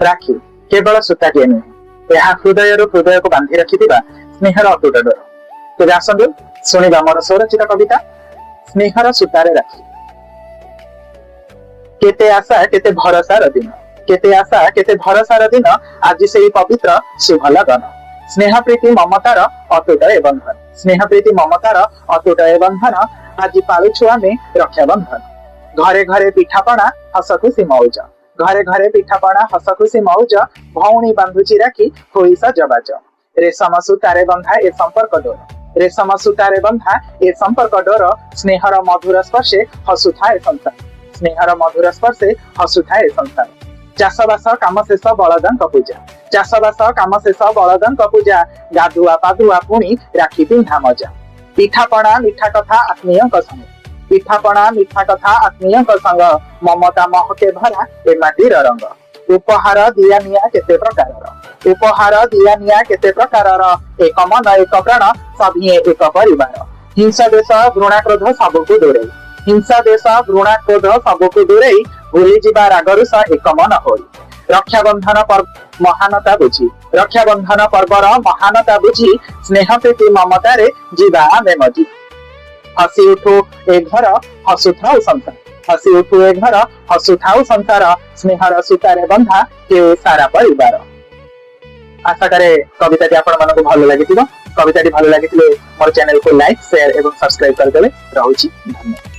राखी केवल सूताटीए नुहे यह हृदय हृदय को बांधि रखिथिबा स्नेहर अटूट डोर। तेज आसतु शुणा मोर स्वरचित कविता स्नेहर सूतारे राखी। केते आशा केते भरसार दिन केते आशा केते भरसार दिन आज से पवित्र शुभ लगन स्नेह प्रीति ममतार अटूट ए बंधन स्नेह प्रीति ममतार अटूट ए बंधन आज पालुछु आमे रक्षा बंधन। घरे घरे पिठापणा हस खुशी मौज घरे घरे पिठापणा हस खुशी मौज भौणी बांधुची राखी होई सजबाज रेशम सूतारे बंधा ए संपर्क डोर रेशम सूतारे बंधा ए संपर्क डोर स्नेहर मधुर स्पर्शे हसुथाए संसार स्नेहर मधुर स्पर्शे हसुथाए संसार। चाषबास काम शेष बलदान पूजा चाषबास काम शेष बलदान पूजा गाधुआ पाधुआ पुणी राखी पिंधा मजा पिठापणा मिठा कथा आत्मीय संग पिठापणा मिठा कथा आत्मीय संग ममता महके भरा ए माटीर रंग उपहार दिया निया केते प्रकार उपहार दिया निया केते प्रकार एक मन एक प्राण सभिए एक परिवार हिंसा देश घृणा क्रोध सबको दूरे हिंसा देश घृणा क्रोध सबको दूरे भूली जीवा रागरुष एक मन होई रक्षाबंधन पर्व महानता बुझी रक्षाबंधन पर्वर महानता बुझी स्नेह प्रीति ममतारे जीवा आमे मजी हसी उठू ए घर हसुथाऊ संसार हसी उठू ए घर हसुथाऊ संसार स्नेहर सूतारे बंधा के सारा परिवार। आशा करे कविताटी आपण मानक भल लागिथिबो। कविताटी भल लागिथिले मोर चैनल को लाइक शेयर एवं सब्सक्राइब कर देबे। रहउची धन्यवाद।